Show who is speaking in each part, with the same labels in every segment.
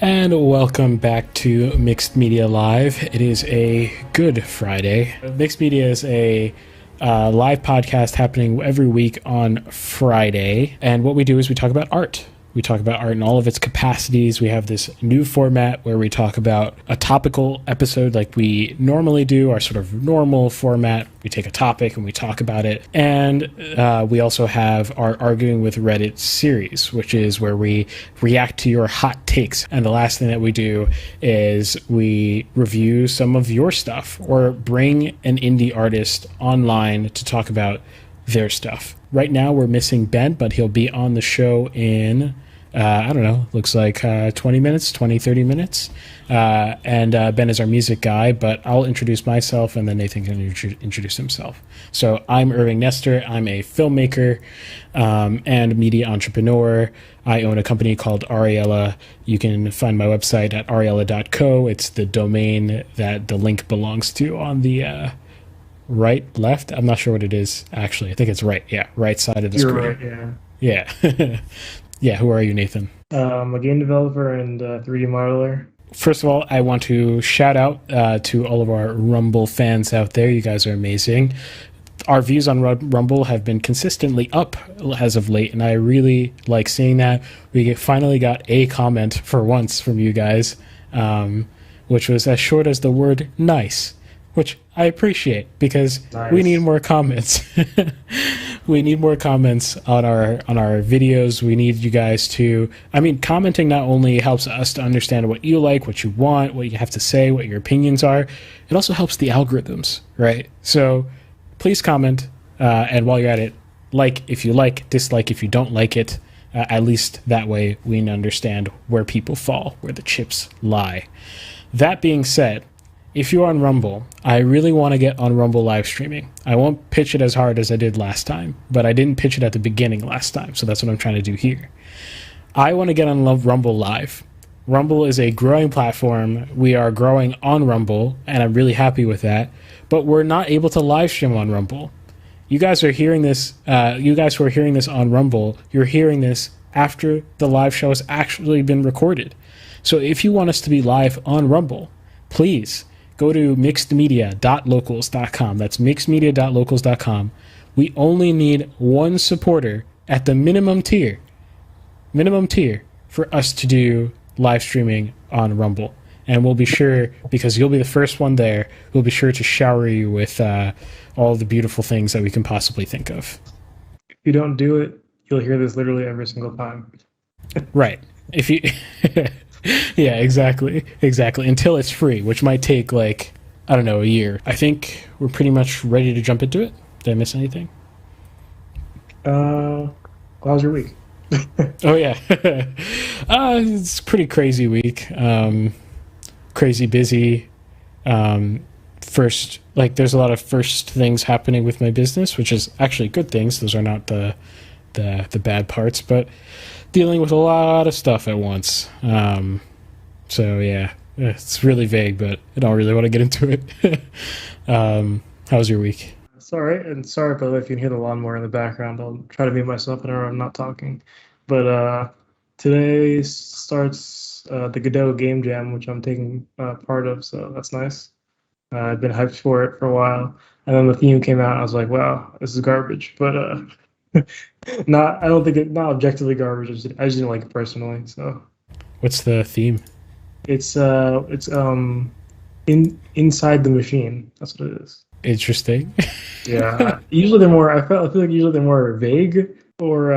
Speaker 1: And welcome back to Mixed Media Live. It is a Good Friday. Mixed Media is a live podcast happening every week on Friday. And what we do is we talk about art. We talk about art in all of its capacities. We have this new format where we talk about a topical episode like we normally do, our sort of normal format. We take a topic and we talk about it. And we also have our Arguing with Reddit series, which is where we react to your hot takes. And the last thing that we do is we review some of your stuff or bring an indie artist online to talk about their stuff. Right now we're missing Ben, but he'll be on the show in... I don't know, looks like 30 minutes. And Ben is our music guy, but I'll introduce myself and then Nathan can introduce himself. So I'm Irving Nestor. I'm a filmmaker and media entrepreneur. I own a company called Ariella. You can find my website at ariella.co. It's the domain that the link belongs to on the left. I'm not sure what it is, actually. I think it's right. Yeah, right side of the screen.
Speaker 2: Right, yeah.
Speaker 1: Yeah. Yeah, who are you, Nathan?
Speaker 2: I'm a game developer and 3D modeler.
Speaker 1: First of all, I want to shout out to all of our Rumble fans out there. You guys are amazing. Our views on Rumble have been consistently up as of late, and I really like seeing that. We finally got a comment for once from you guys, which was as short as the word nice, which I appreciate because we need more comments. We need more comments on our videos. We need you guys to... commenting not only helps us to understand what you like, what you want, what you have to say, what your opinions are, it also helps the algorithms, right? So please comment, and while you're at it, like if you like, dislike if you don't like it. At least that way we understand where people fall, where the chips lie. That being said, if you're on Rumble, I really want to get on Rumble live streaming. I won't pitch it as hard as I did last time, but I didn't pitch it at the beginning last time, so that's what I'm trying to do here. I want to get on Rumble live. Rumble is a growing platform. We are growing on Rumble, and I'm really happy with that, but we're not able to live stream on Rumble. You guys are hearing this, you guys who are hearing this on Rumble, you're hearing this after the live show has actually been recorded. So if you want us to be live on Rumble, please... go to mixedmedia.locals.com. That's mixedmedia.locals.com. We only need one supporter at the minimum tier for us to do live streaming on Rumble. And we'll be sure, because you'll be the first one there, we'll be sure to shower you with all the beautiful things that we can possibly think of.
Speaker 2: If you don't do it, you'll hear this literally every single time.
Speaker 1: Right. If you... Yeah, exactly. Until it's free, which might take a year. I think we're pretty much ready to jump into it. Did I miss anything?
Speaker 2: How was your week?
Speaker 1: Oh yeah, it's a pretty crazy week. Crazy busy. There's a lot of first things happening with my business, which is actually good things. Those are not the bad parts, but dealing with a lot of stuff at once. So yeah, it's really vague, but I don't really want to get into it. How was your week?
Speaker 2: It's all right, and sorry if you can hear the lawnmower in the background. I'll try to mute myself whenever I'm not talking. But today starts the Godot Game Jam, which I'm taking part of, so that's nice. I've been hyped for it for a while, and then the theme came out, and I was like, wow, this is garbage, but not objectively garbage. I just didn't like it personally. So,
Speaker 1: what's the theme?
Speaker 2: It's inside the machine. That's what it is.
Speaker 1: Interesting.
Speaker 2: Yeah. Usually they're more. I feel like usually they're more vague or.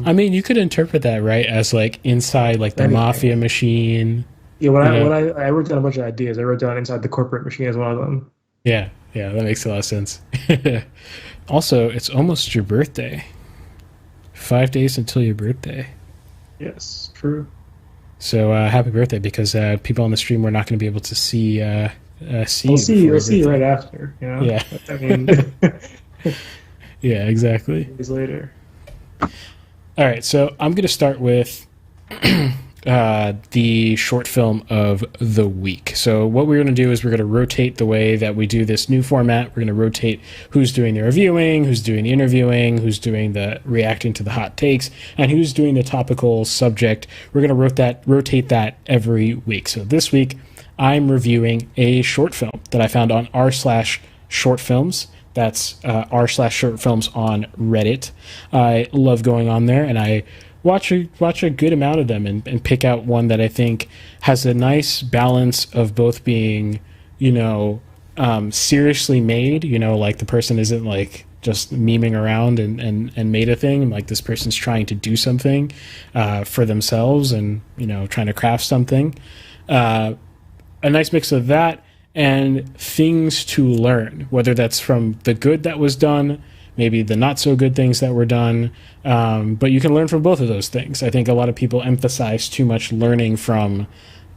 Speaker 1: You could interpret that right as inside the
Speaker 2: anything.
Speaker 1: mafia machine.
Speaker 2: Yeah. When I wrote down a bunch of ideas, I wrote down inside the corporate machine as one of them.
Speaker 1: Yeah. That makes a lot of sense. Also, it's almost your birthday. 5 days until your birthday.
Speaker 2: Yes, true.
Speaker 1: So happy birthday, because people on the stream were not going to be able to see you.
Speaker 2: We'll see you right after. You know?
Speaker 1: Yeah.
Speaker 2: I mean,
Speaker 1: yeah, exactly.
Speaker 2: Days later.
Speaker 1: All right, so I'm going to start with the short film of the week. So what we're going to do is we're going to rotate the way that we do this new format. We're going to rotate who's doing the reviewing, who's doing the interviewing, who's doing the reacting to the hot takes, and who's doing the topical subject. We're going to rotate that every week. So this week, I'm reviewing a short film that I found on r/ShortFilms. That's r/ShortFilms on Reddit. I love going on there, and I watch a good amount of them and pick out one that I think has a nice balance of both being, seriously made, like the person isn't like just memeing around and made a thing. Like this person's trying to do something for themselves and, trying to craft something. A nice mix of that and things to learn, whether that's from the good that was done, maybe the not so good things that were done, but you can learn from both of those things. I think a lot of people emphasize too much learning from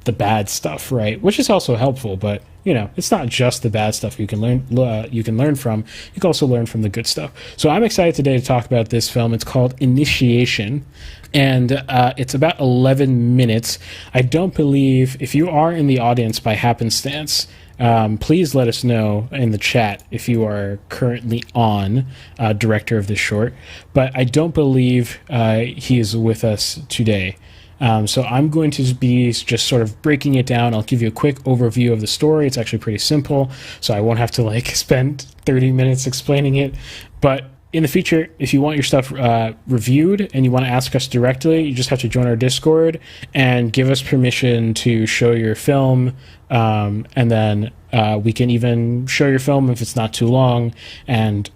Speaker 1: the bad stuff, right? Which is also helpful, but it's not just the bad stuff you can learn. You can learn from. You can also learn from the good stuff. So I'm excited today to talk about this film. It's called Initiation, and it's about 11 minutes. I don't believe if you are in the audience by happenstance. Please let us know in the chat if you are currently on director of this short, but I don't believe he is with us today. So I'm going to be just sort of breaking it down. I'll give you a quick overview of the story. It's actually pretty simple, so I won't have to spend 30 minutes explaining it. But in the future, if you want your stuff reviewed and you want to ask us directly, you just have to join our Discord and give us permission to show your film. And then we can even show your film if it's not too long and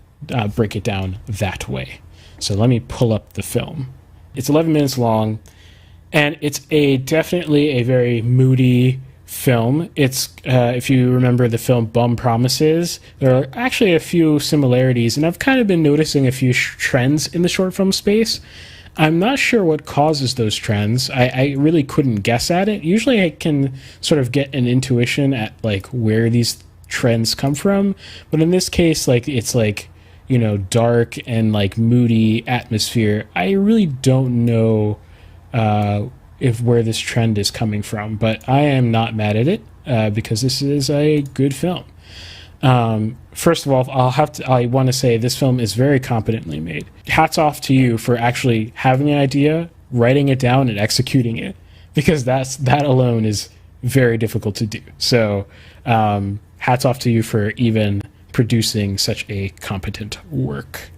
Speaker 1: break it down that way. So let me pull up the film. It's 11 minutes long, and it's definitely a very moody film. It's if you remember the film Bum Promises, there are actually a few similarities, and I've kind of been noticing a few trends in the short film space. I'm not sure what causes those trends. I really couldn't guess at it. Usually I can sort of get an intuition at where these trends come from, but in this case it's dark and moody atmosphere. I really don't know where this trend is coming from, but I am not mad at it because this is a good film. First of all, I want to say this film is very competently made. Hats off to you for actually having an idea, writing it down, and executing it, because that alone is very difficult to do. So hats off to you for even producing such a competent work.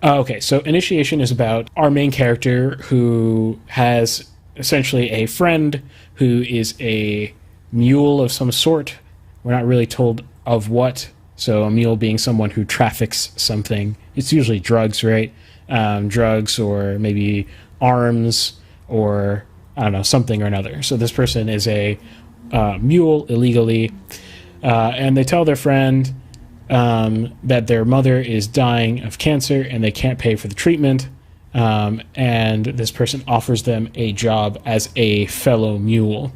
Speaker 1: Okay, so Initiation is about our main character who has essentially a friend who is a mule of some sort. We're not really told of what. So a mule being someone who traffics something. It's usually drugs, right? Drugs or maybe arms or, I don't know, something or another. So this person is a mule illegally, and they tell their friend that their mother is dying of cancer and they can't pay for the treatment. And this person offers them a job as a fellow mule.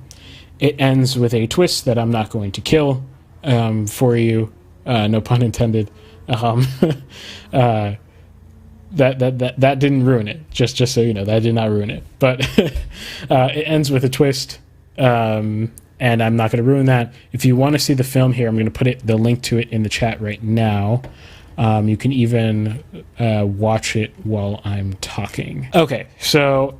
Speaker 1: It ends with a twist that I'm not going to kill for you. No pun intended. That didn't ruin it. Just so you know, that did not ruin it. But it ends with a twist, and I'm not going to ruin that. If you want to see the film here, I'm going to put the link to it in the chat right now. You can even watch it while I'm talking. Okay, so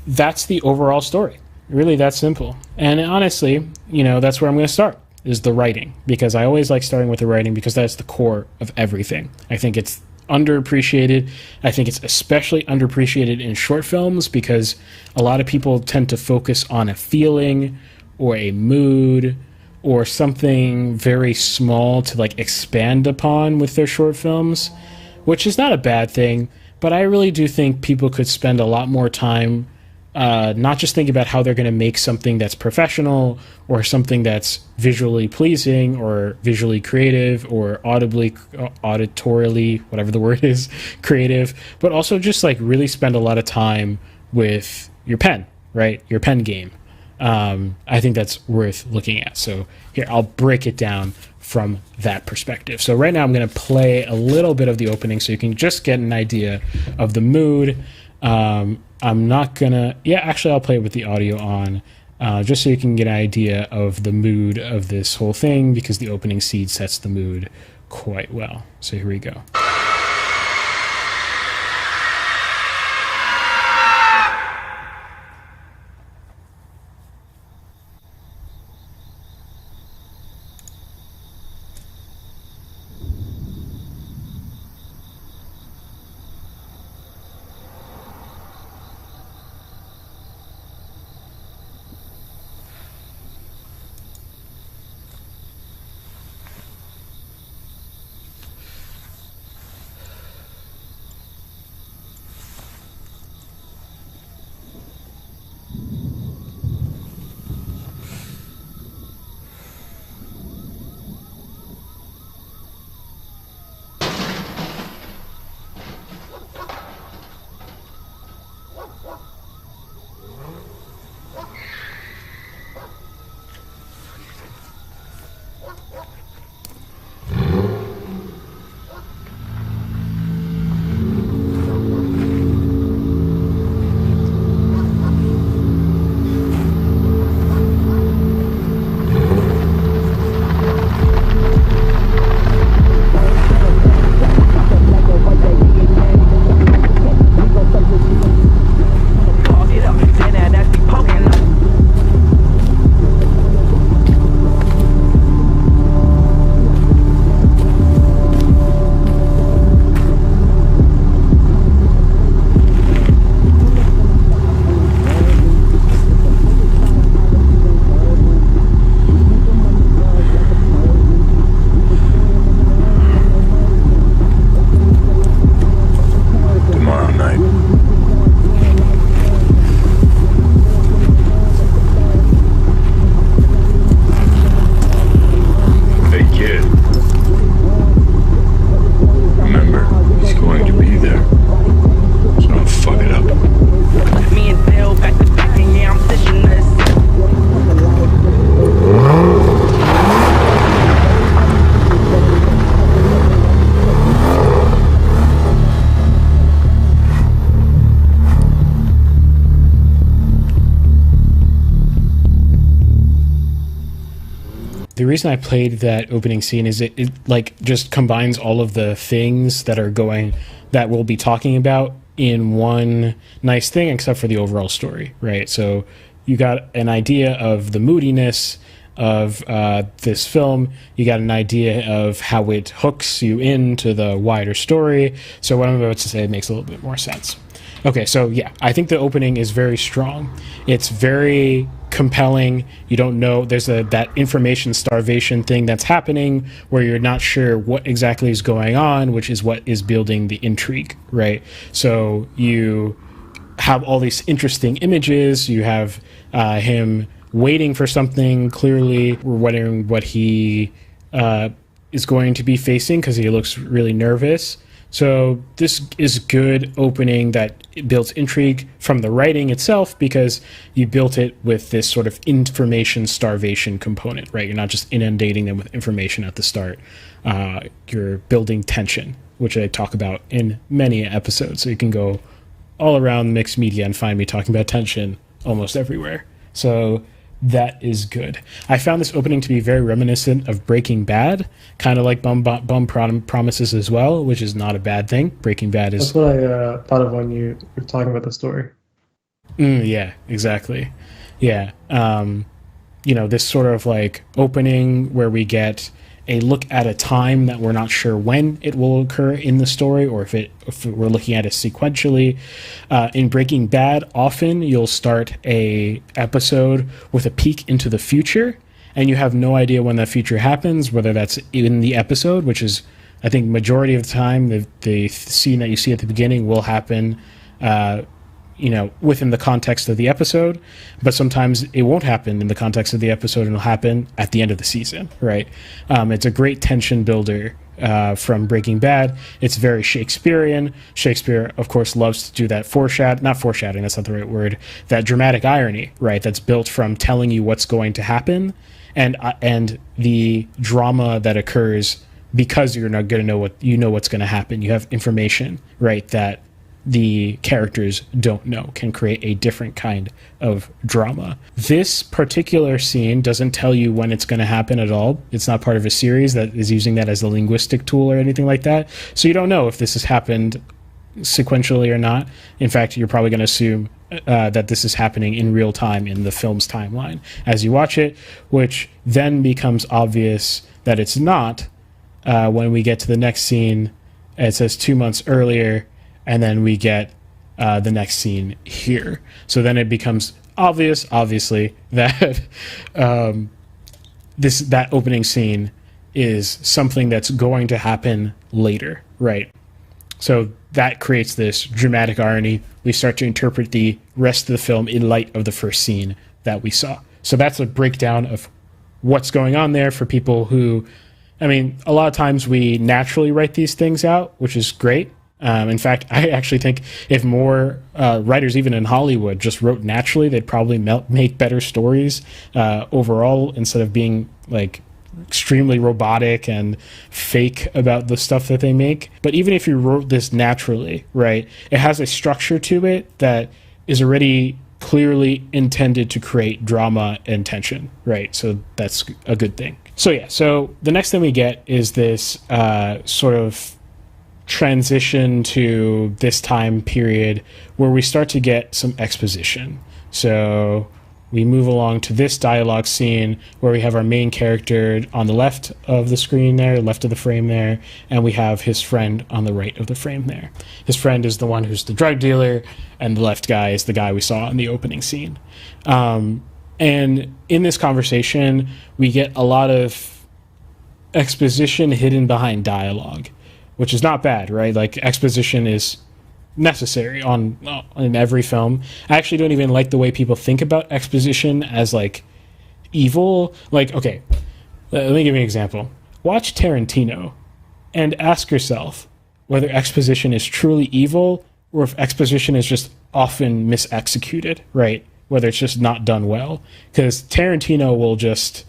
Speaker 1: that's the overall story. Really that simple. And honestly, that's where I'm going to start, is the writing, because I always like starting with the writing because that's the core of everything. I think it's underappreciated. I think it's especially underappreciated in short films because a lot of people tend to focus on a feeling or a mood or something very small to expand upon with their short films, which is not a bad thing, but I really do think people could spend a lot more time not just thinking about how they're going to make something that's professional or something that's visually pleasing or visually creative or auditorially, whatever the word is, creative, but also just really spend a lot of time with your pen, right? Your pen game. I think that's worth looking at. So here, I'll break it down from that perspective. So right now I'm going to play a little bit of the opening so you can just get an idea of the mood I'm not gonna. Yeah, actually, I'll play it with the audio on, just so you can get an idea of the mood of this whole thing, because the opening scene sets the mood quite well. So here we go. The reason I played that opening scene is it like just combines all of the things that are going that we'll be talking about in one nice thing, except for the overall story, right? So you got an idea of the moodiness of this film. You got an idea of how it hooks you into the wider story. So what I'm about to say makes a little bit more sense. Okay, so yeah, I think the opening is very strong. It's very compelling. You don't know, there's that information starvation thing that's happening where you're not sure what exactly is going on, which is what is building the intrigue, right? So you have all these interesting images. You have him waiting for something. Clearly, we're wondering what he is going to be facing because he looks really nervous. So this is good opening that builds intrigue from the writing itself, because you built it with this sort of information starvation component, right? You're not just inundating them with information at the start. You're building tension, which I talk about in many episodes. So you can go all around mixed media and find me talking about tension almost everywhere. So that is good. I found this opening to be very reminiscent of Breaking Bad, kind of like Bum Promises as well, which is not a bad thing. Breaking Bad is...
Speaker 2: That's what I thought of when you were talking about the story.
Speaker 1: Yeah, exactly. Yeah. This sort of like opening where we get a look at a time that we're not sure when it will occur in the story, or if we're looking at it sequentially. In Breaking Bad, often you'll start a episode with a peek into the future, and you have no idea when that future happens, whether that's in the episode, which is, I think, majority of the time, the scene that you see at the beginning will happen within the context of the episode, but sometimes it won't happen in the context of the episode, and it'll happen at the end of the season, right? It's a great tension builder from Breaking Bad. It's very Shakespearean. Shakespeare, of course, loves to do that not foreshadowing, that's not the right word, that dramatic irony, right? That's built from telling you what's going to happen, and the drama that occurs because you're not going to know what's going to happen. You have information, right, that the characters don't know can create a different kind of drama. This particular scene doesn't tell you when it's going to happen at all. It's not part of a series that is using that as a linguistic tool or anything like that. So you don't know if this has happened sequentially or not. In fact, you're probably going to assume that this is happening in real time in the film's timeline as you watch it, which then becomes obvious that it's not when we get to the next scene. It says 2 months earlier, and then we get the next scene here. So then it becomes obvious, obviously, that that opening scene is something that's going to happen later, right? So that creates this dramatic irony. We start to interpret the rest of the film in light of the first scene that we saw. So that's a breakdown of what's going on there for people who, I mean, a lot of times we naturally write these things out, which is great. In fact, I actually think if more writers, even in Hollywood, just wrote naturally, they'd probably make better stories overall, instead of being like extremely robotic and fake about the stuff that they make. But even if you wrote this naturally, right, it has a structure to it that is already clearly intended to create drama and tension, right? So that's a good thing. So yeah, so the next thing we get is this sort of transition to this time period where we start to get some exposition. So we move along to this dialogue scene where we have our main character on the left of the screen there, left of the frame there, and we have his friend on the right of the frame there. His friend is the one who's the drug dealer, and the left guy is the guy we saw in the opening scene. And in this conversation, we get a lot of exposition hidden behind dialogue, which is not bad, right? Like, exposition is necessary in every film. I actually don't even like the way people think about exposition as like evil. Like, okay, let me give you an example. Watch Tarantino and ask yourself whether exposition is truly evil or if exposition is just often misexecuted, right? Whether it's just not done well. Because Tarantino will just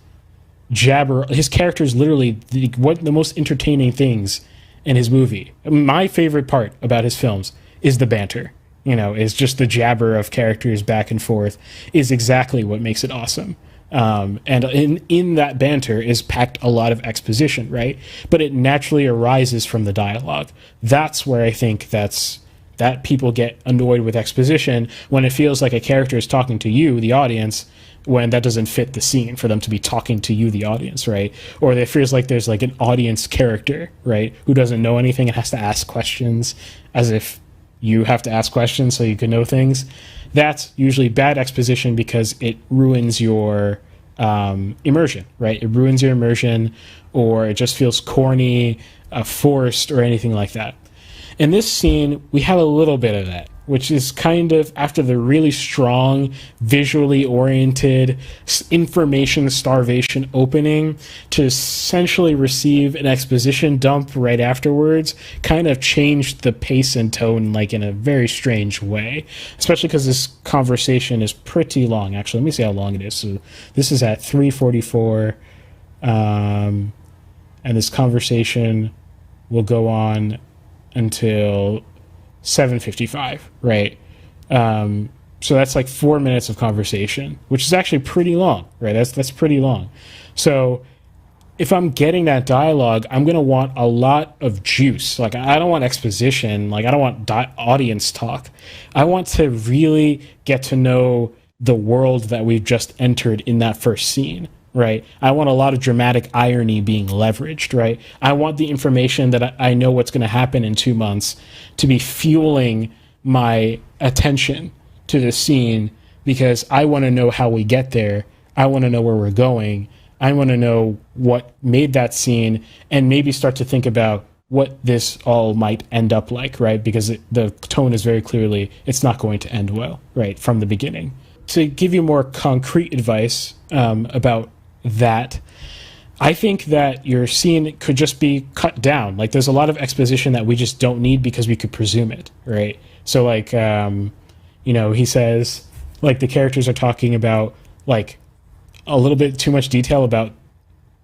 Speaker 1: jabber. His character is literally the most entertaining things in his movie. My favorite part about his films is the banter, is just the jabber of characters back and forth is exactly what makes it awesome. And in that banter is packed a lot of exposition, right? But it naturally arises from the dialogue. That's where I think that people get annoyed with exposition, when it feels like a character is talking to you, the audience, when that doesn't fit the scene for them to be talking to you, the audience, right? Or it feels like there's like an audience character, right, who doesn't know anything and has to ask questions as if you have to ask questions so you can know things. That's usually bad exposition because it ruins your immersion, right? It ruins your immersion, or it just feels corny, forced, or anything like that. In this scene, we have a little bit of that, which is kind of after the really strong, visually oriented, information starvation opening, to essentially receive an exposition dump right afterwards, kind of changed the pace and tone like in a very strange way, especially because this conversation is pretty long. Actually, let me see how long it is. So this is at 3:44, and this conversation will go on until 7:55, right? So that's like 4 minutes of conversation, which is actually pretty long, right? That's pretty long. So if I'm getting that dialogue, I'm going to want a lot of juice. Like, I don't want exposition. Like, I don't want audience talk. I want to really get to know the world that we've just entered in that first scene, right? I want a lot of dramatic irony being leveraged, right? I want the information that I know what's going to happen in 2 months to be fueling my attention to the scene, because I want to know how we get there. I want to know where we're going. I want to know what made that scene, and maybe start to think about what this all might end up like, right? Because the tone is very clearly, it's not going to end well, right, from the beginning. To give you more concrete advice about that, I think that your scene could just be cut down. Like, there's a lot of exposition that we just don't need because we could presume it, right? So like, he says, like, the characters are talking about like a little bit too much detail about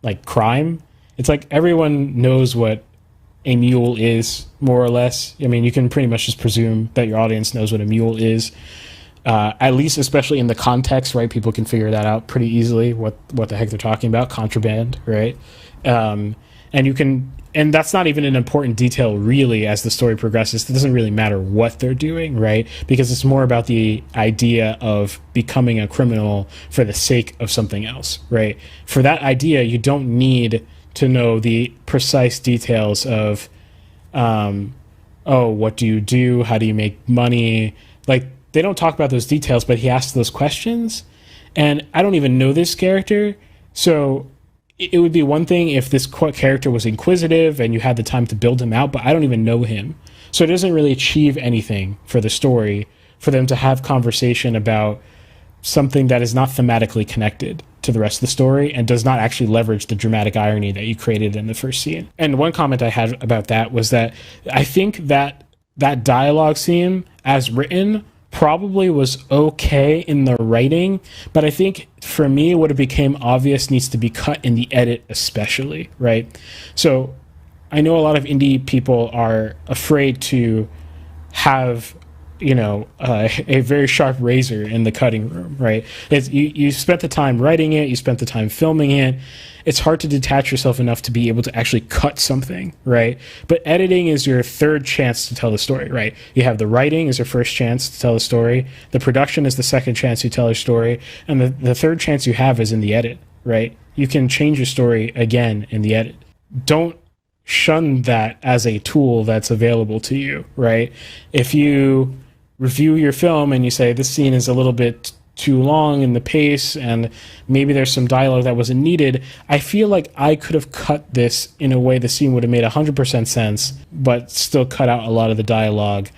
Speaker 1: like crime. It's like everyone knows what a mule is, more or less. I mean, you can pretty much just presume that your audience knows what a mule is. At least, especially in the context, right? People can figure that out pretty easily, what the heck they're talking about, contraband, right? And that's not even an important detail, really, as the story progresses. It doesn't really matter what they're doing, right? Because it's more about the idea of becoming a criminal for the sake of something else, right? For that idea, you don't need to know the precise details of, what do you do? How do you make money? Like, they don't talk about those details, but he asks those questions. And I don't even know this character, so it would be one thing if this character was inquisitive and you had the time to build him out, but I don't even know him. So it doesn't really achieve anything for the story for them to have conversation about something that is not thematically connected to the rest of the story and does not actually leverage the dramatic irony that you created in the first scene. And one comment I had about that was that I think that dialogue scene, as written, probably was okay in the writing, but I think for me what it became obvious needs to be cut in the edit especially, right? So I know a lot of indie people are afraid to have a very sharp razor in the cutting room, right? You spent the time writing it, you spent the time filming it. It's hard to detach yourself enough to be able to actually cut something, right? But editing is your third chance to tell the story, right? You have the writing is your first chance to tell the story. The production is the second chance you tell your story. And the third chance you have is in the edit, right? You can change your story again in the edit. Don't shun that as a tool that's available to you, right? If you review your film and you say this scene is a little bit too long in the pace and maybe there's some dialogue that wasn't needed, I feel like I could have cut this in a way the scene would have made 100% sense, but still cut out a lot of the dialogue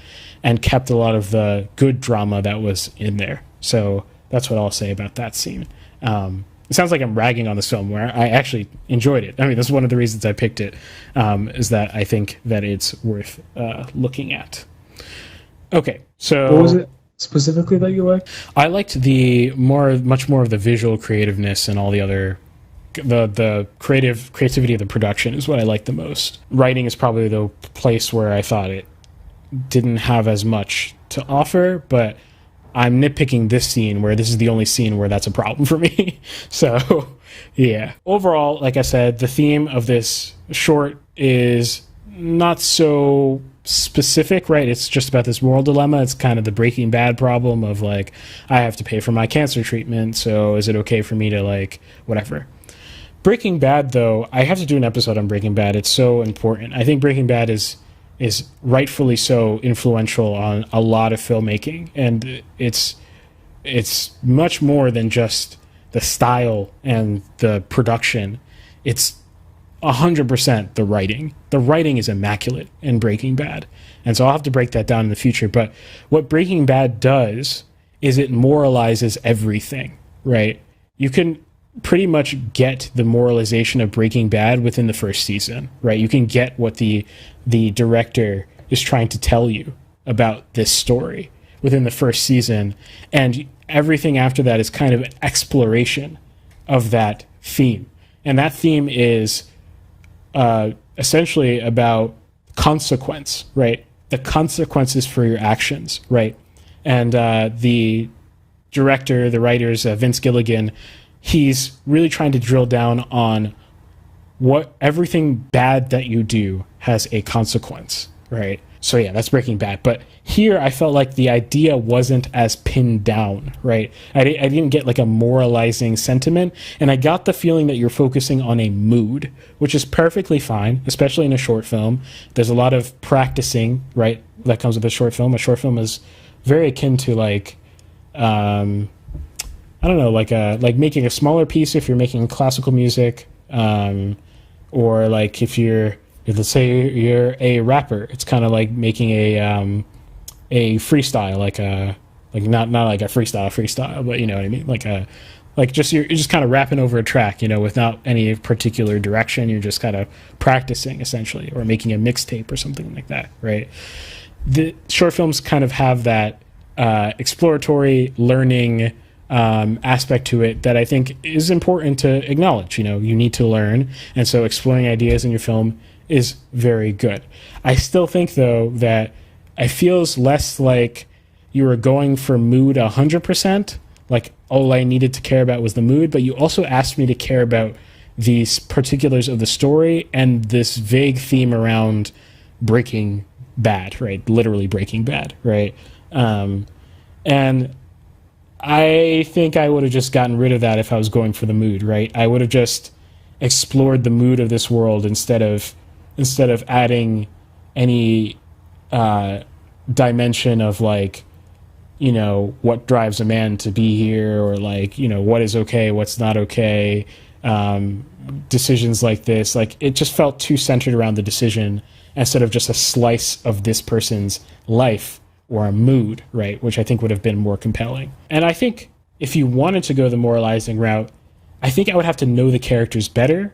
Speaker 1: and kept a lot of the good drama that was in there. So that's what I'll say about that scene. It sounds like I'm ragging on this film, where I actually enjoyed it. I mean, that's one of the reasons I picked it, is that I think that it's worth looking at. Okay, so
Speaker 2: what was it specifically that you liked?
Speaker 1: I liked much more of the visual creativeness and all the other, the creativity of the production is what I liked the most. Writing is probably the place where I thought it didn't have as much to offer, but I'm nitpicking this scene where this is the only scene where that's a problem for me. So, yeah. Overall, like I said, the theme of this short is not so specific, right? It's just about this moral dilemma. It's kind of the Breaking Bad problem of, like, I have to pay for my cancer treatment, so is it okay for me to, like, whatever. Breaking Bad, though, I have to do an episode on Breaking Bad. It's so important. I think Breaking Bad is rightfully so influential on a lot of filmmaking, and it's much more than just the style and the production. It's 100% the writing. The writing is immaculate in Breaking Bad, and so I'll have to break that down in the future. But what Breaking Bad does is it moralizes everything, right? You can pretty much get the moralization of Breaking Bad within the first season, right? You can get what the director is trying to tell you about this story within the first season, and everything after that is kind of an exploration of that theme. And that theme is essentially about consequence, right? The consequences for your actions, right? And the director, the writers, Vince Gilligan, he's really trying to drill down on what everything bad that you do has a consequence, right? So yeah, that's Breaking Bad. But here I felt like the idea wasn't as pinned down, right? I didn't get like a moralizing sentiment, and I got the feeling that you're focusing on a mood, which is perfectly fine, especially in a short film. There's a lot of practicing, right, that comes with a short film. A short film is very akin to like, I don't know, like making a smaller piece if you're making classical music, or like if you're, let's say you're a rapper, it's kind of like making a freestyle, like not like a freestyle, but you know what I mean, like you're just kind of rapping over a track, without any particular direction. You're just kind of practicing essentially, or making a mixtape or something like that, right? The short films kind of have that exploratory learning aspect to it that I think is important to acknowledge. You need to learn, and so exploring ideas in your film is very good. I still think, though, that it feels less like you were going for mood 100%, like all I needed to care about was the mood, but you also asked me to care about these particulars of the story and this vague theme around Breaking Bad, right? Literally Breaking Bad, right? And I think I would have just gotten rid of that if I was going for the mood, right? I would have just explored the mood of this world instead of adding any dimension of, like, you know, what drives a man to be here, or, like, you know, what is okay, what's not okay, decisions like this. Like, it just felt too centered around the decision instead of just a slice of this person's life or a mood, right? Which I think would have been more compelling. And I think if you wanted to go the moralizing route, I think I would have to know the characters better.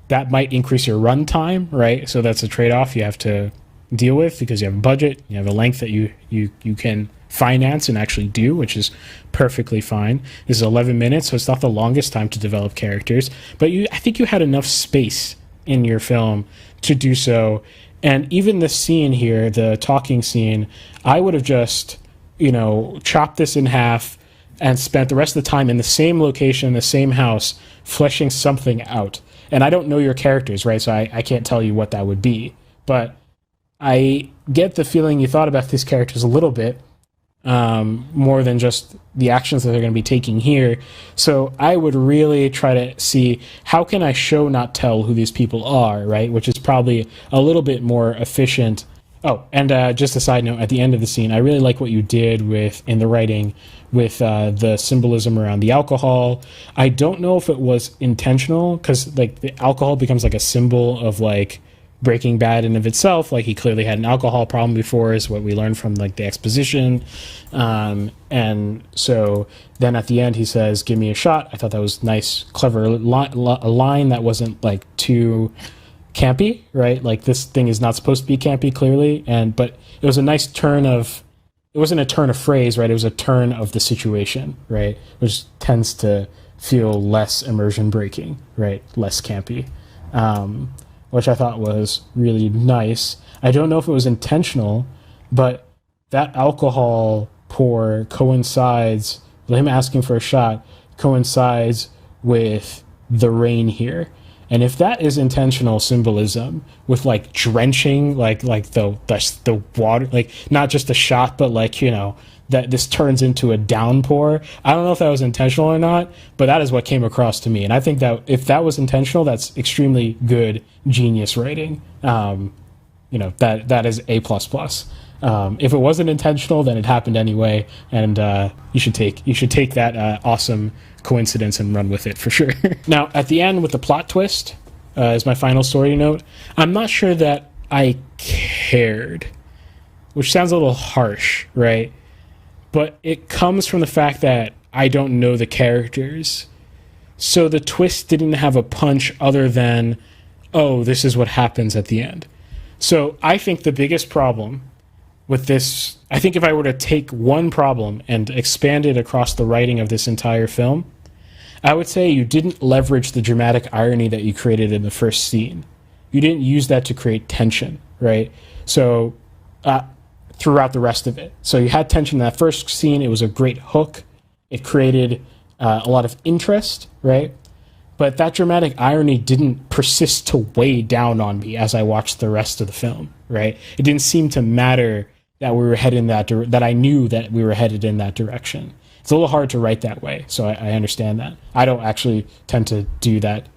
Speaker 1: That might increase your runtime, right? So that's a trade-off you have to deal with, because you have a budget, you have a length that you can finance and actually do, which is perfectly fine. This is 11 minutes, so it's not the longest time to develop characters, but I think you had enough space in your film to do so. And even the scene here, the talking scene, I would have just, you know, chopped this in half and spent the rest of the time in the same location, the same house, fleshing something out. And I don't know your characters, right? So I can't tell you what that would be. But I get the feeling you thought about these characters a little bit, more than just the actions that they're going to be taking here. So I would really try to see, how can I show, not tell, who these people are, right? Which is probably a little bit more efficient. Oh, and just a side note, at the end of the scene, I really like what you did in the writing with the symbolism around the alcohol. I don't know if it was intentional, because, like, the alcohol becomes like a symbol of, like, Breaking Bad in of itself. Like, he clearly had an alcohol problem before, is what we learned from, like, the exposition. And so then at the end he says, "Give me a shot." I thought that was nice, clever a line that wasn't, like, too campy, right? Like, this thing is not supposed to be campy, clearly, but it was a nice turn of, it wasn't a turn of phrase, right? It was a turn of the situation, right? Which tends to feel less immersion breaking, right? Less campy. Which I thought was really nice. I don't know if it was intentional, but that alcohol pour coincides, him asking for a shot, coincides with the rain here. And if that is intentional symbolism, with, like, drenching, like the water, like, not just a shot, but, like, you know, that this turns into a downpour. I don't know if that was intentional or not, but that is what came across to me. And I think that if that was intentional, that's extremely good, genius writing. You know, that is A++. If it wasn't intentional, then it happened anyway, and you should take that awesome coincidence and run with it for sure. Now, at the end, with the plot twist, is my final story note. I'm not sure that I cared, which sounds a little harsh, right? But it comes from the fact that I don't know the characters. So the twist didn't have a punch other than, oh, this is what happens at the end. So I think the biggest problem with this, I think if I were to take one problem and expand it across the writing of this entire film, I would say you didn't leverage the dramatic irony that you created in the first scene. You didn't use that to create tension, right? So, throughout the rest of it. So you had tension in that first scene. It was a great hook. It created a lot of interest, right? But that dramatic irony didn't persist to weigh down on me as I watched the rest of the film, right? It didn't seem to matter that we were headed in that I knew that we were headed in that direction. It's a little hard to write that way, so I understand that. I don't actually tend to do that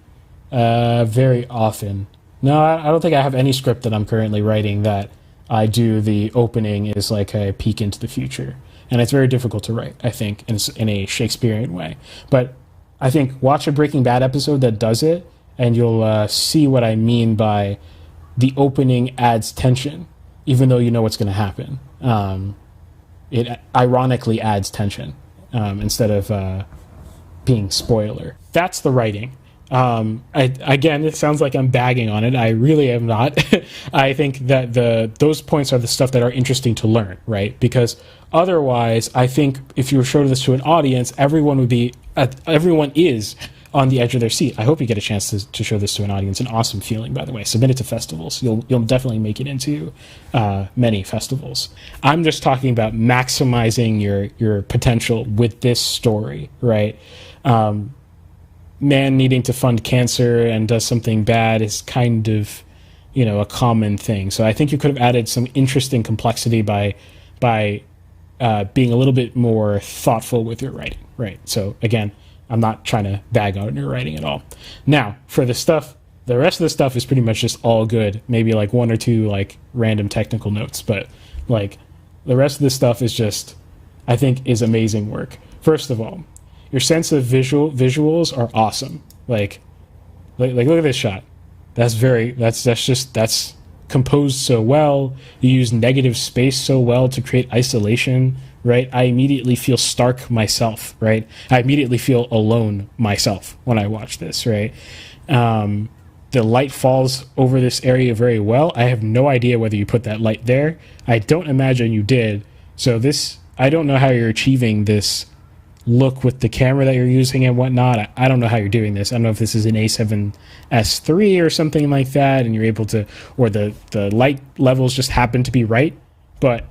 Speaker 1: very often. No, I don't think I have any script that I'm currently writing that I do the opening is like a peek into the future. And it's very difficult to write, I think, in a Shakespearean way. But I think watch a Breaking Bad episode that does it, and you'll see what I mean by the opening adds tension, even though you know what's going to happen. It ironically adds tension instead of being spoiler. That's the writing. Again, it sounds like I'm bagging on it. I really am not. I think that those points are the stuff that are interesting to learn, right? Because otherwise, I think if you showed this to an audience, everyone is on the edge of their seat. I hope you get a chance to show this to an audience. An awesome feeling, by the way. Submit it to festivals. You'll definitely make it into many festivals. I'm just talking about maximizing your potential with this story, right? Man needing to fund cancer and does something bad is kind of, a common thing. So I think you could have added some interesting complexity by being a little bit more thoughtful with your writing, right? So again, I'm not trying to bag on your writing at all. Now, for the rest of the stuff is pretty much just all good. Maybe like one or two like random technical notes, but like the rest of the stuff is just, I think, is amazing work. First of all, your sense of visuals are awesome. Like look at this shot. That's composed so well. You use negative space so well to create isolation, right? I immediately feel stark myself, right? I immediately feel alone myself when I watch this, right? The light falls over this area very well. I have no idea whether you put that light there. I don't imagine you did. So I don't know how you're achieving this look with the camera that you're using and whatnot. I don't know how you're doing this. I don't know if this is an A7S III or something like that, and you're able to, or the light levels just happen to be right, but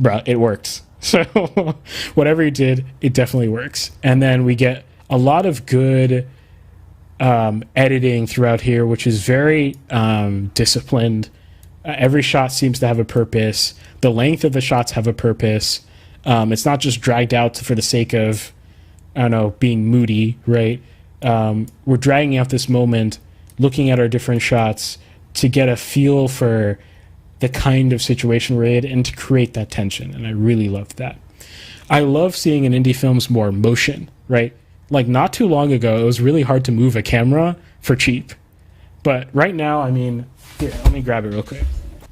Speaker 1: bruh, it works. So whatever you did, it definitely works. And then we get a lot of good editing throughout here, which is very disciplined. Every shot seems to have a purpose. The length of the shots have a purpose. It's not just dragged out for the sake of, I don't know, being moody, right? We're dragging out this moment, looking at our different shots to get a feel for the kind of situation we're in and to create that tension. And I really love that. I love seeing in indie films more motion, right? Like not too long ago, it was really hard to move a camera for cheap. But right now, I mean, here, let me grab it real quick.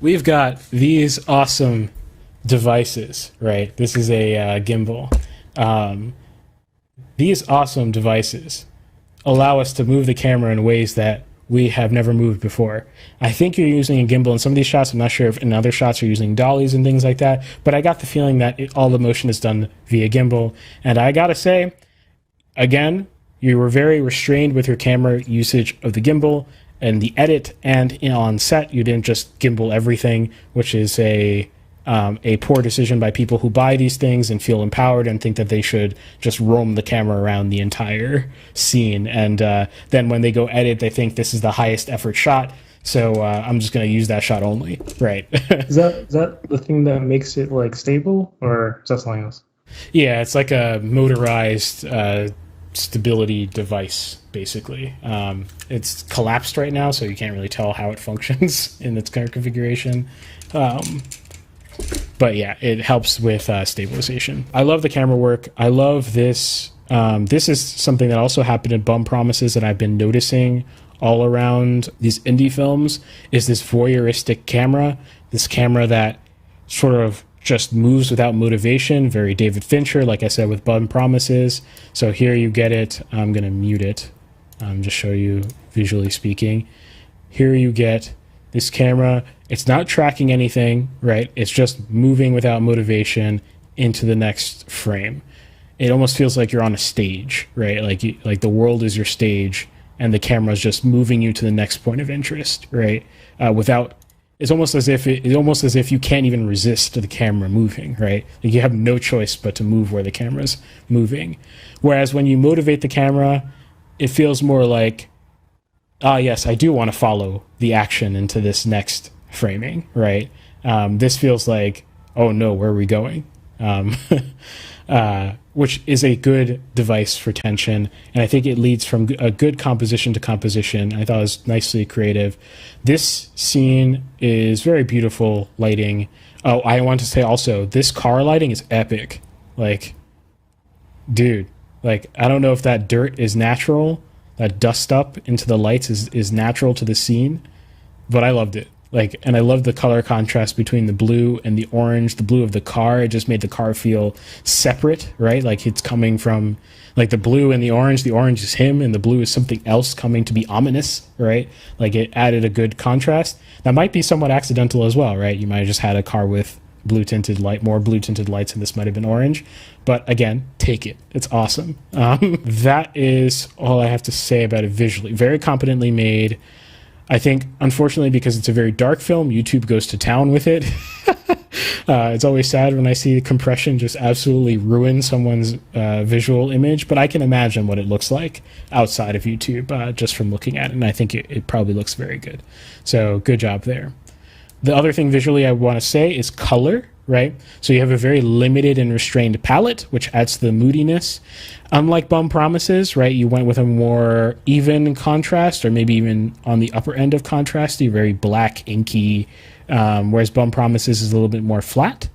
Speaker 1: We've got these awesome devices, right? This is a gimbal. These awesome devices allow us to move the camera in ways that we have never moved before. I think you're using a gimbal in some of these shots. I'm not sure if in other shots you're using dollies and things like that, but I got the feeling that all the motion is done via gimbal. And I gotta say, again, you were very restrained with your camera usage of the gimbal and the edit, and on set you didn't just gimbal everything, which is a poor decision by people who buy these things and feel empowered and think that they should just roam the camera around the entire scene. And then when they go edit, they think this is the highest effort shot, so I'm just going to use that shot only, right?
Speaker 2: Is that the thing that makes it like stable, or is that something else?
Speaker 1: Yeah, it's like a motorized stability device, basically. It's collapsed right now, so you can't really tell how it functions in its current configuration. But yeah, it helps with stabilization. I love the camera work. I love this. This is something that also happened in Bum Promises that I've been noticing all around these indie films, is this voyeuristic camera. This camera that sort of just moves without motivation. Very David Fincher, like I said, with Bum Promises. So here you get it. I'm going to mute it. Just show you visually speaking. Here you get this camera. It's not tracking anything, right? It's just moving without motivation into the next frame. It almost feels like you're on a stage, right? Like the world is your stage, and the camera is just moving you to the next point of interest, right? It's almost as if you can't even resist the camera moving, right? Like you have no choice but to move where the camera's moving. Whereas when you motivate the camera, it feels more like, yes, I do want to follow the action into this next framing, right? This feels like, oh no, where are we going? Which is a good device for tension, and I think it leads from a good composition to composition. I thought it was nicely creative. This scene is very beautiful lighting. Oh, I want to say also, this car lighting is epic. Like, dude, like, I don't know if that dirt is natural, that dust up into the lights is natural to the scene, but I loved it. Like, and I love the color contrast between the blue and the orange, the blue of the car. It just made the car feel separate, right? Like it's coming from, like, the blue and the orange is him, and the blue is something else coming to be ominous, right? Like it added a good contrast. That might be somewhat accidental as well, right? You might have just had a car with blue tinted light, more blue tinted lights, and this might have been orange. But again, take it. It's awesome. That is all I have to say about it visually. Very competently made. I think, unfortunately, because it's a very dark film, YouTube goes to town with it. It's always sad when I see compression just absolutely ruin someone's visual image, but I can imagine what it looks like outside of YouTube just from looking at it, and I think it probably looks very good. So good job there. The other thing visually I want to say is color, right? So you have a very limited and restrained palette, which adds to the moodiness. Unlike Bum Promises, right, you went with a more even contrast, or maybe even on the upper end of contrast, a very black, inky, whereas Bum Promises is a little bit more flat.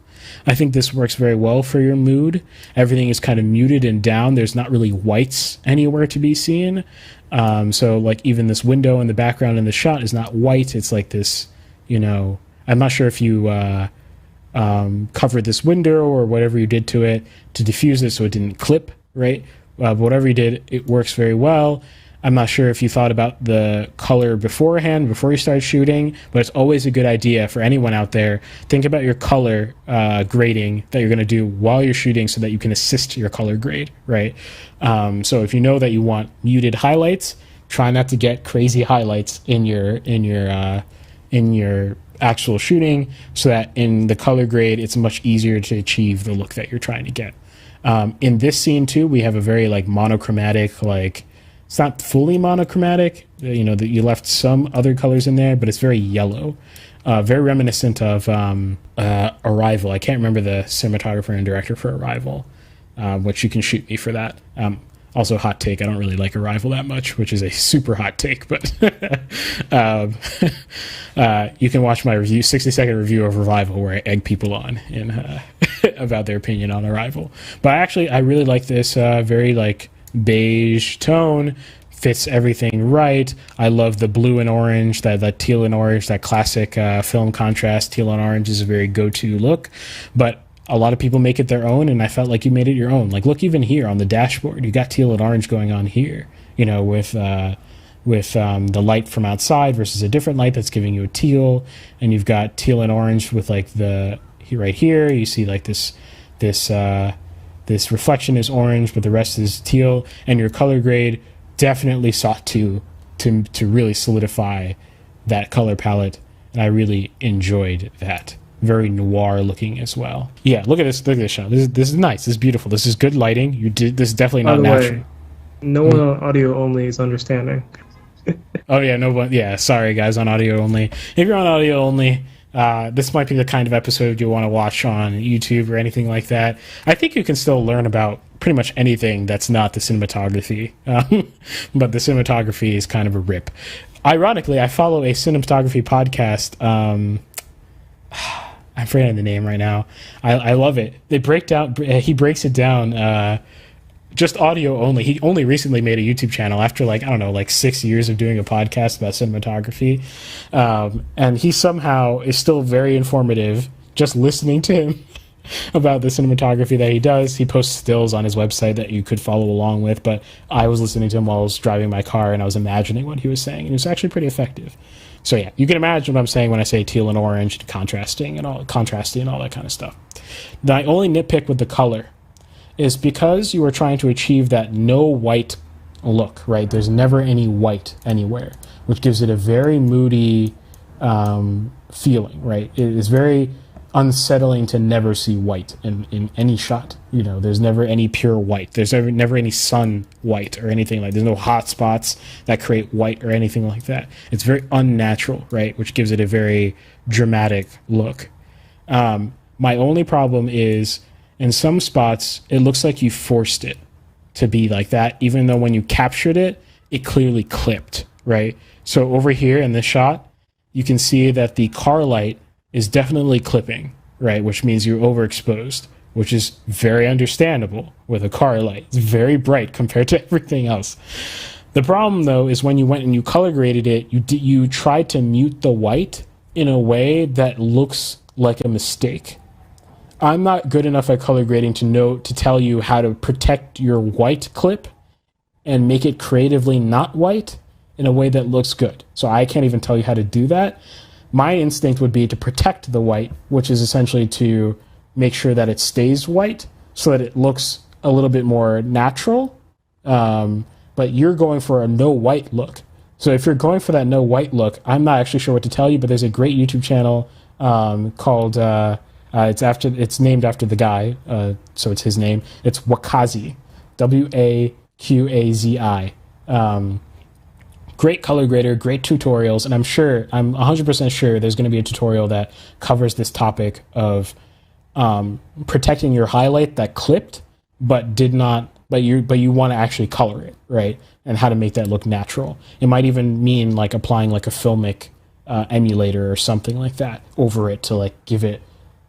Speaker 1: I think this works very well for your mood. Everything is kind of muted and down. There's not really whites anywhere to be seen. So like even this window in the background in the shot is not white. It's like this, you know, I'm not sure if you covered this window or whatever you did to it to diffuse it so it didn't clip, right? But whatever you did, it works very well. I'm not sure if you thought about the color beforehand, before you started shooting, but it's always a good idea for anyone out there. Think about your color grading that you're going to do while you're shooting so that you can assist your color grade, right? So if you know that you want muted highlights, try not to get crazy highlights in your actual shooting, so that in the color grade, it's much easier to achieve the look that you're trying to get. In this scene too, we have a very like monochromatic, like, it's not fully monochromatic, you know, that you left some other colors in there, but it's very yellow, very reminiscent of Arrival. I can't remember the cinematographer and director for Arrival, which you can shoot me for that. Also, hot take, I don't really like Arrival that much, which is a super hot take, but you can watch my review, 60-second review of Arrival, where I egg people on in, about their opinion on Arrival. But I really like this very like beige tone, fits everything right. I love the blue and orange, that teal and orange, that classic film contrast. Teal and orange is a very go-to look, but a lot of people make it their own, and I felt like you made it your own. Like, look, even here on the dashboard, you got teal and orange going on here, you know, with the light from outside versus a different light that's giving you a teal, and you've got teal and orange with like right here, you see like this reflection is orange, but the rest is teal, and your color grade definitely sought to really solidify that color palette, and I really enjoyed that. Very noir looking as well. Yeah, look at this shot. This is nice. This is beautiful. This is good lighting. This is definitely not natural.
Speaker 2: Way, no one on audio only is understanding.
Speaker 1: Oh yeah, no one. Yeah, sorry guys on audio only. If you're on audio only, this might be the kind of episode you want to watch on YouTube or anything like that. I think you can still learn about pretty much anything that's not the cinematography, but the cinematography is kind of a rip. Ironically, I follow a cinematography podcast. I'm forgetting the name right now. I love it. He breaks it down just audio only. He only recently made a YouTube channel after like 6 years of doing a podcast about cinematography. And he somehow is still very informative just listening to him about the cinematography that he does. He posts stills on his website that you could follow along with, but I was listening to him while I was driving my car, and I was imagining what he was saying, and it was actually pretty effective. So yeah, you can imagine what I'm saying when I say teal and orange, contrasting and all that kind of stuff. My only nitpick with the color is because you are trying to achieve that no white look, right? There's never any white anywhere, which gives it a very moody feeling, right? It is very unsettling to never see white in any shot. You know, there's never any pure white. There's never any sun white or anything like. There's no hot spots that create white or anything like that. It's very unnatural, right? Which gives it a very dramatic look. My only problem is in some spots it looks like you forced it to be like that, even though when you captured it, it clearly clipped, right? So over here in this shot, you can see that the car light is definitely clipping, right? Which means you're overexposed, which is very understandable with a car light. It's very bright compared to everything else. The problem, though, is when you went and you color graded it, you tried to mute the white in a way that looks like a mistake. I'm not good enough at color grading to tell you how to protect your white clip and make it creatively not white in a way that looks good. So I can't even tell you how to do that. my instinct would be to protect the white, which is essentially to make sure that it stays white so that it looks a little bit more natural. But you're going for a no white look. So if you're going for that no white look, I'm not actually sure what to tell you, but there's a great YouTube channel called it's named after the guy, so it's his name. It's Wakazi, Waqazi. Great color grader, great tutorials, and I'm 100% sure there's going to be a tutorial that covers this topic of protecting your highlight that clipped, but you want to actually color it, right? And how to make that look natural. It might even mean like applying like a filmic emulator or something like that over it to like give it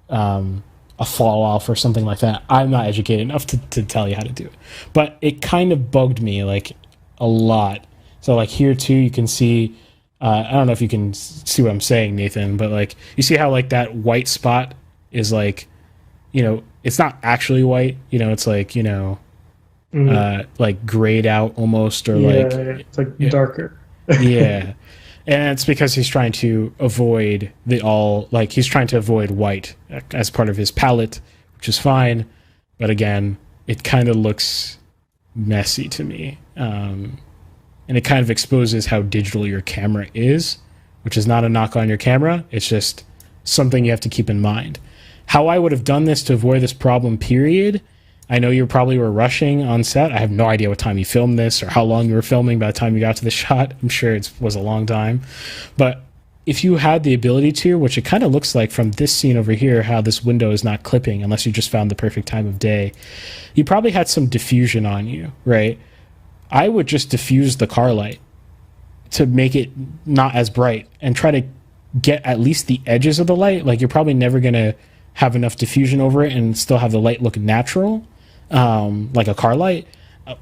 Speaker 1: a fall off or something like that. I'm not educated enough to tell you how to do it, but it kind of bugged me like a lot. So like here too, you can see, I don't know if you can see what I'm saying, Nathan, but like you see how like that white spot is like, you know, it's not actually white, you know, it's like, you know, like grayed out almost, or
Speaker 2: it's like darker.
Speaker 1: Yeah. And it's because he's trying to avoid he's trying to avoid white as part of his palette, which is fine. But again, it kind of looks messy to me. And it kind of exposes how digital your camera is, which is not a knock on your camera. It's just something you have to keep in mind. How I would have done this to avoid this problem, period. I know you probably were rushing on set. I have no idea what time you filmed this or how long you were filming by the time you got to the shot. I'm sure it was a long time. But if you had the ability to, which it kind of looks like from this scene over here, how this window is not clipping unless you just found the perfect time of day, you probably had some diffusion on you, right? I would just diffuse the car light to make it not as bright and try to get at least the edges of the light. Like, you're probably never going to have enough diffusion over it and still have the light look natural, like a car light,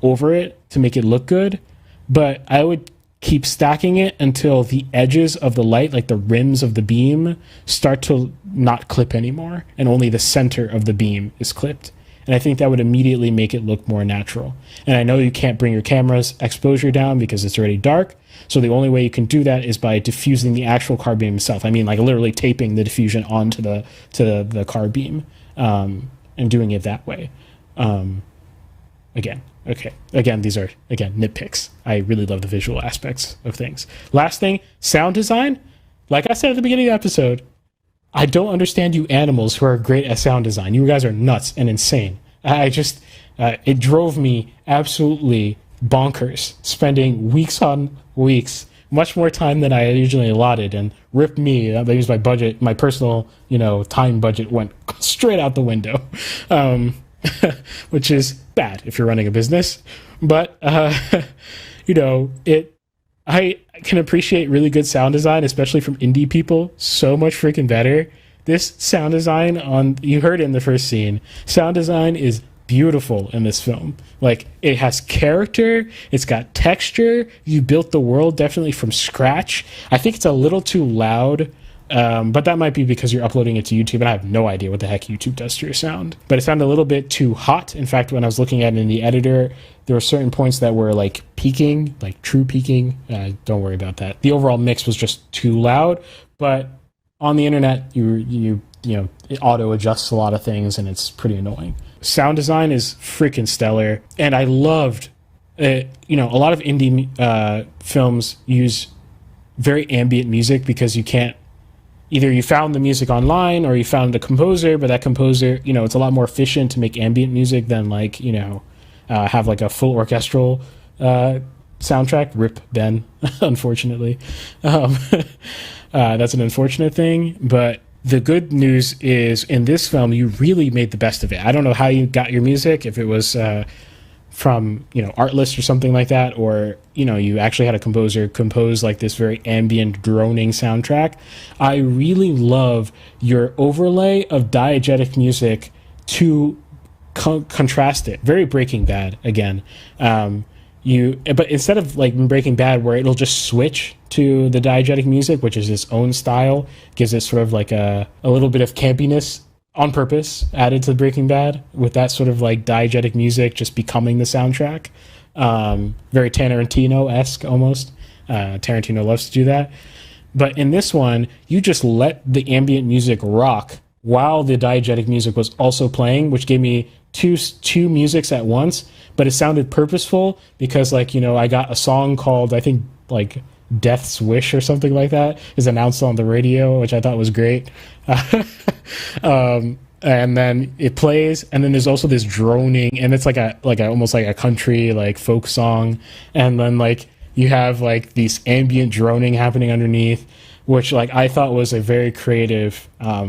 Speaker 1: over it to make it look good. But I would keep stacking it until the edges of the light, like the rims of the beam, start to not clip anymore, and only the center of the beam is clipped. And I think that would immediately make it look more natural. And I know you can't bring your camera's exposure down because it's already dark. So the only way you can do that is by diffusing the actual car beam itself. I mean, like literally taping the diffusion onto the car beam, and doing it that way. Again, these are, nitpicks. I really love the visual aspects of things. Last thing, sound design. Like I said at the beginning of the episode, I don't understand you animals who are great at sound design. You guys are nuts and insane. I just, it drove me absolutely bonkers, spending weeks on weeks, much more time than I originally allotted, and ripped me. That means my budget, my personal, time budget went straight out the window, which is bad if you're running a business. But, I can appreciate really good sound design, especially from indie people, so much freaking better. This sound design you heard it in the first scene, sound design is beautiful in this film. Like, it has character, it's got texture, you built the world definitely from scratch. I think it's a little too loud, but that might be because you're uploading it to YouTube, and I have no idea what the heck YouTube does to your sound. But it sounded a little bit too hot. In fact, when I was looking at it in the editor, there were certain points that were like peaking, like true peaking. Don't worry about that. The overall mix was just too loud. But on the internet, it auto adjusts a lot of things, and it's pretty annoying. Sound design is freaking stellar, and I loved it. A lot of indie films use very ambient music because you can't. Either you found the music online or you found a composer, but that composer, it's a lot more efficient to make ambient music than have like a full orchestral soundtrack. Rip Ben, unfortunately. That's an unfortunate thing, but the good news is in this film, you really made the best of it. I don't know how you got your music, if it was from Artlist or something like that, or you actually had a composer compose like this very ambient droning soundtrack. I really love your overlay of diegetic music to contrast it. Very Breaking Bad again. But instead of like Breaking Bad, where it'll just switch to the diegetic music, which is its own style, gives it sort of like a little bit of campiness on purpose added to Breaking Bad, with that sort of like diegetic music just becoming the soundtrack. Very Tarantino-esque almost. Tarantino loves to do that. But in this one, you just let the ambient music rock while the diegetic music was also playing, which gave me two musics at once. But it sounded purposeful because, like, you know, I got a song called, I think, like Death's Wish or something like that is announced on the radio, which I thought was great. And then it plays, and then there's also this droning, and it's like a almost like a country like folk song, and then like you have like these ambient droning happening underneath, which like I thought was a very creative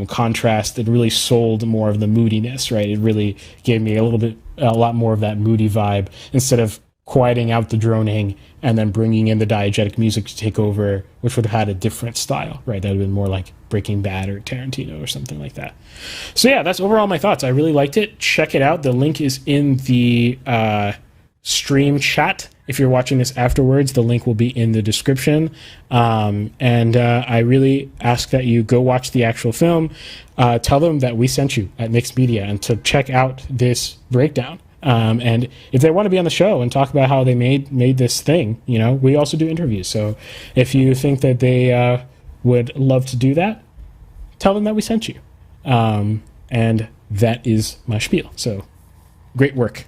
Speaker 1: contrast. It really sold more of the moodiness, right? It really gave me a lot more of that moody vibe instead of quieting out the droning and then bringing in the diegetic music to take over, which would have had a different style, right? That would have been more like Breaking Bad or Tarantino or something like that. So yeah, that's overall my thoughts. I really liked it. Check it out. The link is in the stream chat. If you're watching this afterwards, the link will be in the description. And I really ask that you go watch the actual film. Tell them that we sent you at Mixed Media and to check out this breakdown. And if they want to be on the show and talk about how they made this thing, you know, we also do interviews. So if you think that they would love to do that, tell them that we sent you. And that is my spiel. So great work.